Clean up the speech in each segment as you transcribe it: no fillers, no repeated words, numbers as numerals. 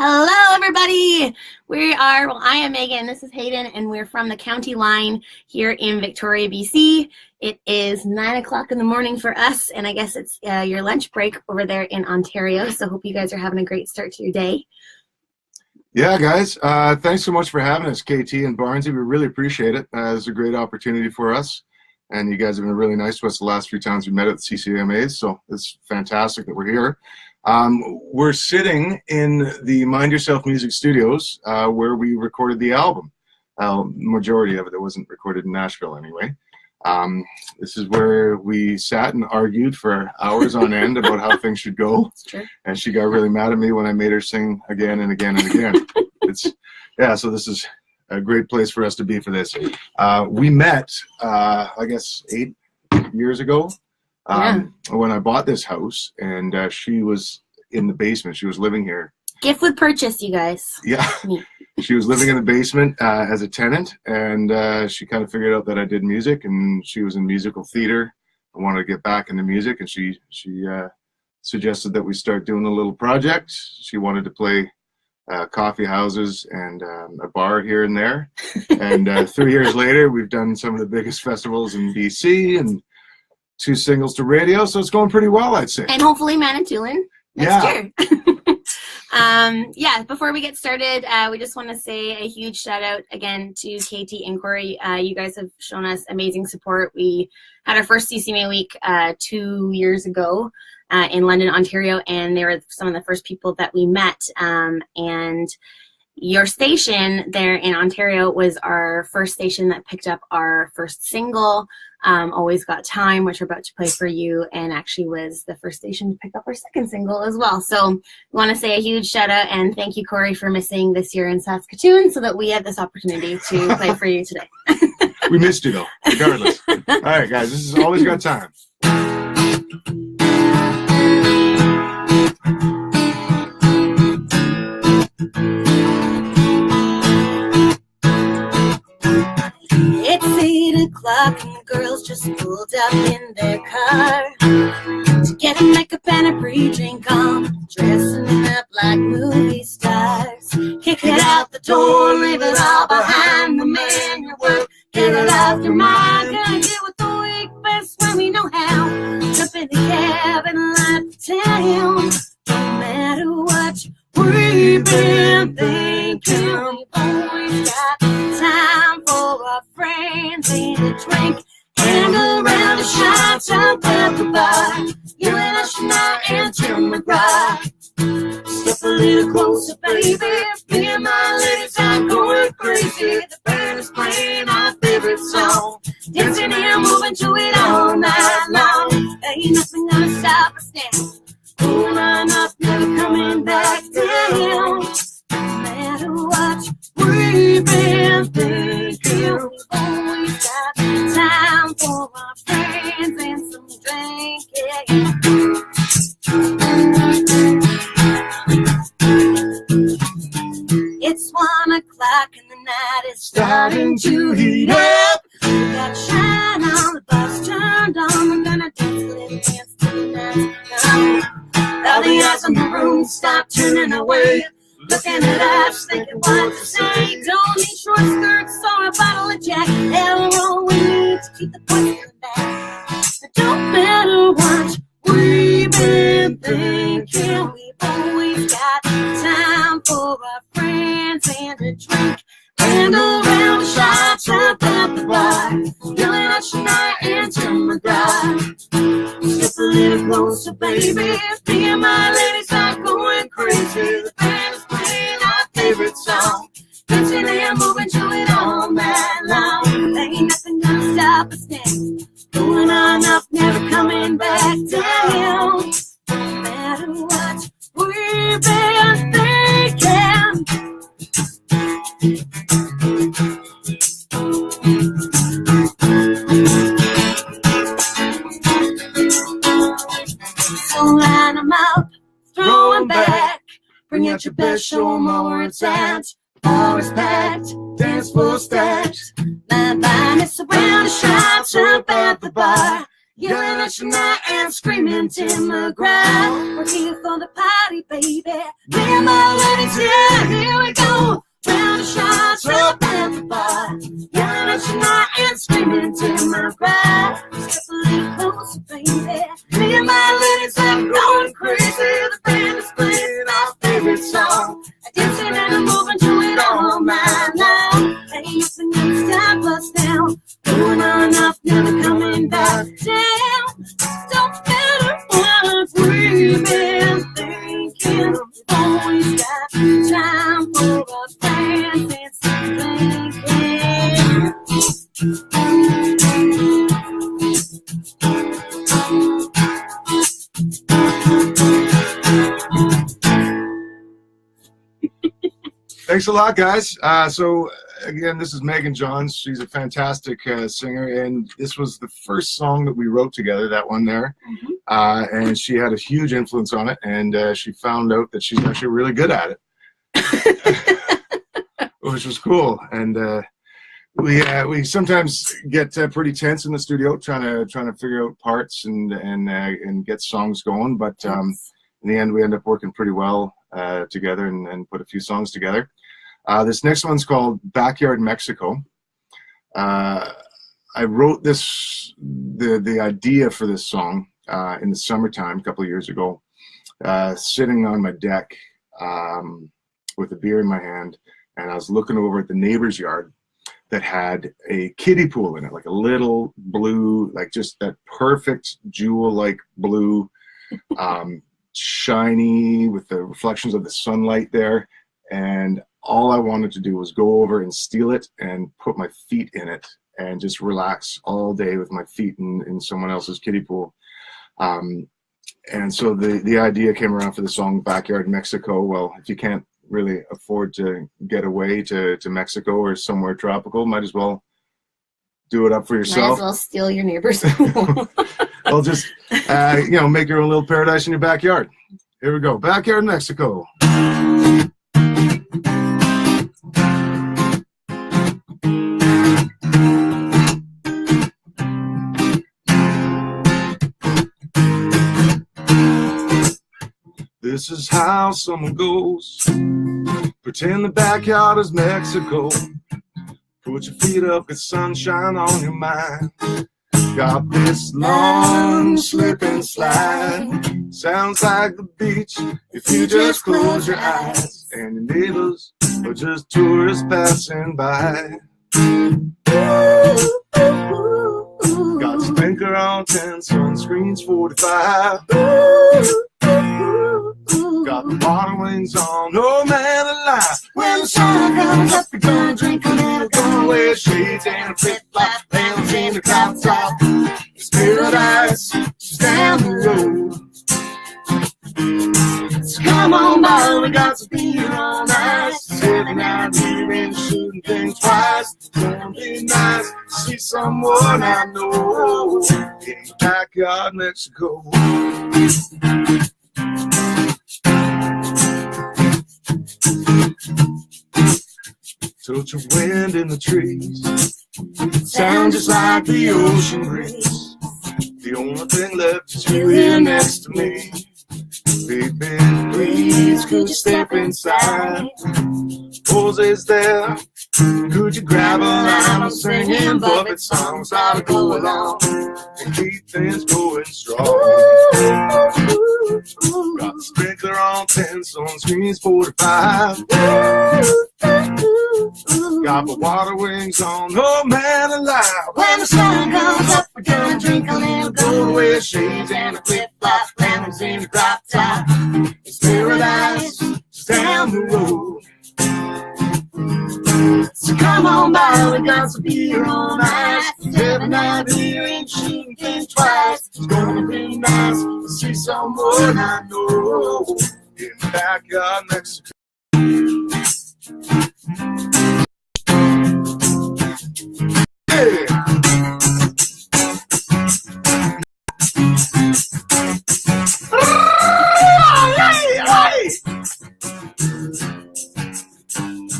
Hello, everybody. I am Megan, this is Hayden, and we're from the county line here in Victoria, BC. It is 9 o'clock in the morning for us, and I guess it's your lunch break over there in Ontario, so hope you guys are having a great start to your day. Yeah, guys, thanks so much for having us, KT and Barnesy. We really appreciate it. It's a great opportunity for us, and you guys have been really nice to us the last few times we met at the CCMAs, so it's fantastic that we're here. We're sitting in the Mind Yourself Music Studios where we recorded the album. Majority of it wasn't recorded in Nashville anyway. This is where we sat and argued for hours on end about how things should go. And she got really mad at me when I made her sing again and again and again. So this is a great place for us to be for this. We met, I guess, 8 years ago. When I bought this house, and she was in the basement. She was living here. Gift with purchase, you guys. Yeah. She was living in the basement as a tenant, and she kind of figured out that I did music, and she was in musical theater. I wanted to get back into music, and she suggested that we start doing a little project. She wanted to play coffee houses and a bar here and there. And 3 years later, we've done some of the biggest festivals in BC, and 2 singles to radio, so it's going pretty well, I'd say. And hopefully Manitoulin next year. Before we get started, we just want to say a huge shout out again to KT and Corey. You guys have shown us amazing support. We had our first CCMA week 2 years ago in London, Ontario, and they were some of the first people that we met. And your station there in Ontario was our first station that picked up our first single, Always Got Time, which we're about to play for you, and actually was the first station to pick up our second single as well. So we want to say a huge shout out and thank you, Corey, for missing this year in Saskatoon so that we had this opportunity to play for you today. We missed you though, regardless. All right, guys, this is Always Got Time. It's 8 o'clock and the girls just pulled up in their car to get a makeup and a pre-drink on, dressing up like movie stars. Kick it out the door, leave it all behind. The man you work, get it off your mind. Gonna get with the week best when we know how. Jump in the cab and light the town. Don't matter what we've been thinking, we've always got time for our friends and a drink and a round of shots up at the bar. You and us tonight and Tim McGraw. Step a little closer, baby. Me and my ladies are going crazy. The band is playing our favorite song, dancing and moving to it all night long. Ain't nothing gonna stop us now. Going on up, never coming back down. No matter what we've been thinking, we've always got time for our friends and some drinking. It's 1 o'clock and the night is starting to heat up. We got shine on, the bus turned on. We're gonna dance a little dance till the night's come. All the eyes in the room stop turning away, looking at us, thinking what to say. Don't need short skirts or a bottle of Jack. All we need to keep the boys in the back. It don't matter what we've been thinking, we've always got time for our friends and a drink and a round of shots up at the bar. Yelling at Shania and Tim McGraw. Step a little closer, baby. Me and my ladies are going crazy. The band is playing our favorite song, dancing and moving to it all night long. Ain't nothing gonna stop us now. Going on up, never coming back down. No matter what we've been thinking. So line 'em up, throw 'em back. Bring out your best, show 'em all where it's at. Always packed, dance floor stacked. My mind is around the shots up at the bar. Yelling at Shania and screaming Tim McGraw. We're here for the party, baby. Me and my ladies, yeah. diamonds in my pride. Step a little closer, baby. Me and my ladies are going crazy. The band is playing our favorite song. Dancing and moving to it all night long. Hey, you can never stop us now. Going on up, never coming back down. Don't matter what we've been thinking. We've always got time for us dancing, thinking. Thanks a lot, guys. So again, this is Megan Johns. She's a fantastic singer, and this was the first song that we wrote together, that one there. And she had a huge influence on it, and she found out that she's actually really good at it, which was cool. And we sometimes get pretty tense in the studio trying to figure out parts and get songs going, but in the end we end up working pretty well together and put a few songs together. This next one's called Backyard Mexico. I wrote the idea for this song in the summertime a couple of years ago, sitting on my deck with a beer in my hand, and I was looking over at the neighbor's yard that had a kiddie pool in it, like a little blue, like just that perfect jewel-like blue, shiny with the reflections of the sunlight there. And all I wanted to do was go over and steal it and put my feet in it and just relax all day with my feet in someone else's kiddie pool. And so the idea came around for the song Backyard Mexico. Well, if you can't really afford to get away to Mexico or somewhere tropical, might as well do it up for yourself. Might as well steal your neighbor's pool. Well, just make your own little paradise in your backyard. Here we go. Backyard Mexico. This is how someone goes. Pretend the backyard is Mexico. Put your feet up, get sunshine on your mind. Got this long slip and slide. Sounds like the beach if you just close your eyes. And your neighbors are just tourists passing by. Got sprinkler on 10, sunscreen's 45. Got the water wings on, no man alive. When the sun comes up, we're gonna drink a little, gonna wear shades and a flip-flop, bands in the crop top. It's paradise, just down the road. So come on by, we got some beer on ice. Sitting out here and shooting things twice. It's gonna be nice to see someone I know in the backyard Mexico. Touch of wind in the trees, sound just like the ocean breeze. The only thing left is you here next to me. Baby, please, could you step inside? Jose's there, could you grab a line? I'm singing buffet songs, how to go along and keep things going strong. Got the sprinkler on 10, sunscreen's 45. Got my water wings on, no man alive. When the sun comes up, we're gonna drink a little, go wear shades and a flip-flop, lemons in the crop top. It's paradise, just down the road. So come on by, we got some beer on ice. Having out here and shooting things twice. It's gonna be nice to see someone I know in the backyard Mexico. Hey!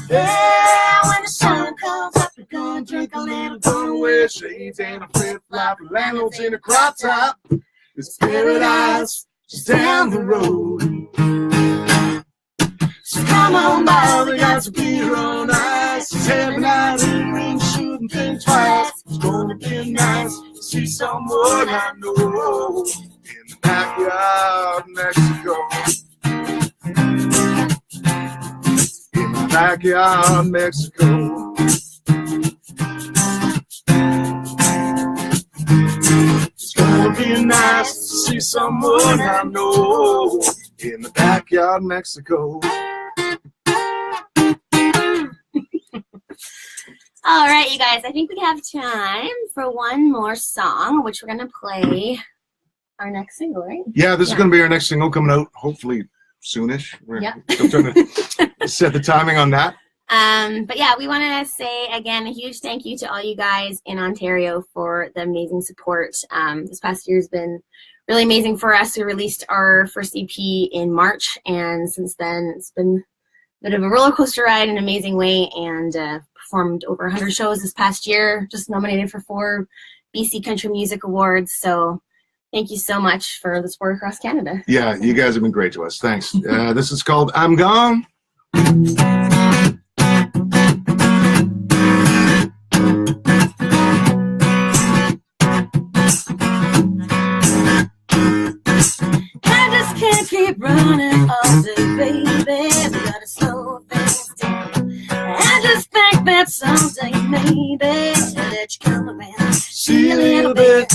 Yeah, when the sun comes up, we're gonna drink a little, Gonna wear shades and a flip-flop, lanterns in a crop top. It's paradise just down the road. So come on by, we got some beer on ice. It's heaven out here and shooting things twice. It's gonna be nice to see someone I know in the backyard, Mexico. In the backyard, Mexico. It's gonna be nice to see someone I know in the backyard, Mexico. All right, you guys, I think we have time for one more song, which we're going to play our next single, right? Yeah, this is going to be our next single coming out hopefully soonish. We're still trying to set the timing on that. But yeah, we want to say again a huge thank you to all you guys in Ontario for the amazing support. This past year has been really amazing for us. We released our first EP in March, and since then it's been a bit of a roller coaster ride in an amazing way, and performed over 100 shows this past year, just nominated for 4 BC Country Music Awards. So thank you so much for the support across Canada. Yeah, you guys have been great to us. Thanks. This is called I'm Gone. Can't keep running all day, baby. We gotta slow things down. I just think that someday, maybe, that you come around, see a little bit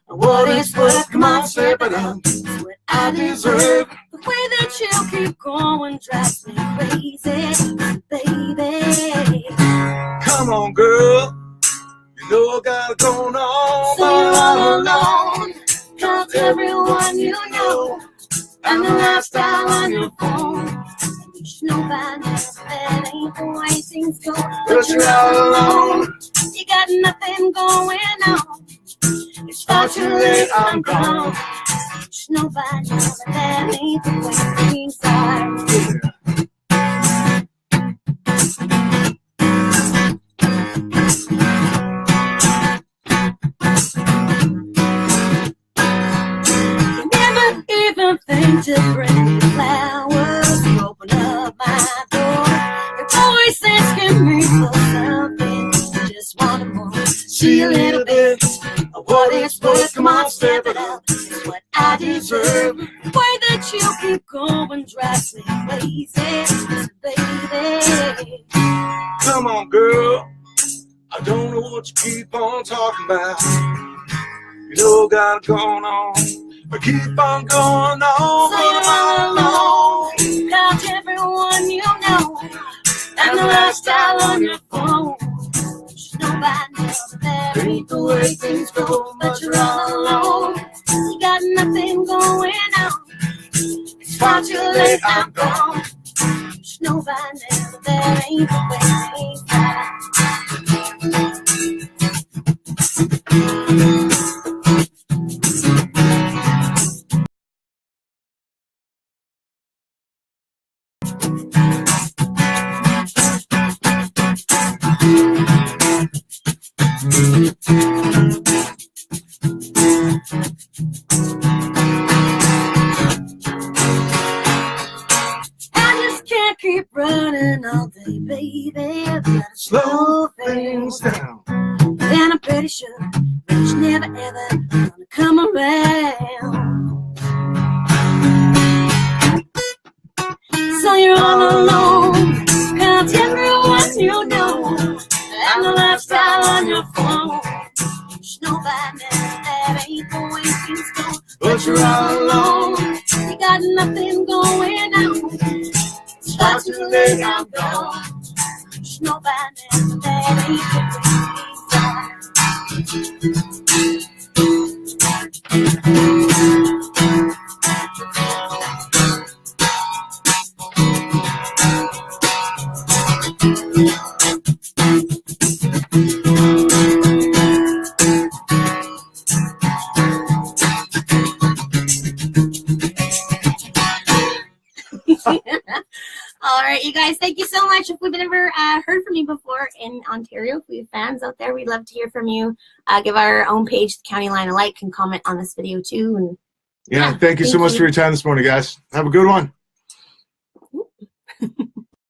of what it's worth. Come on, step it up. It's what I deserve. The way that you keep going drives me crazy, baby. Come on, girl. You know I got it going on. So you're all alone. Cause everyone you know and the lifestyle on your phone. You should know by now that ain't the way things go. But you're all alone. You got nothing going on. It's far too late, I'm gone. You should know by now that ain't the way things are. Think to bring me flowers, to open up my door. You're always asking me for something, I just want more. See a little bit of what it's worth. Come on, step it up. It's what I deserve. The way that you keep going drives me crazy, baby. Come on, girl. I don't know what you keep on talking about. You know, got it going on. But keep on going on. So you're all alone. Cause everyone you know and the lifestyle on your phone. You should know by now that ain't the way things go. But you're all alone. You got nothing going on. It's far too late, I'm gone. You should know by now that ain't the way things are. I just can't keep running all day, baby. Gotta slow things down. And I'm pretty sure that you're never ever gonna come around. So you're all alone. Cause everyone you know and the lifestyle on your phone. You should know by now that ain't the way things go. But you're all alone. You got nothing going on. It's far too late, I'm gone. You should know by now that ain't the way things are. All right, you guys, thank you so much. If we've never heard from you before in Ontario, if we have fans out there, we'd love to hear from you. Give our own page, the County Line, a like, and comment on this video too. And yeah, thank you so much for your time this morning, guys. Have a good one.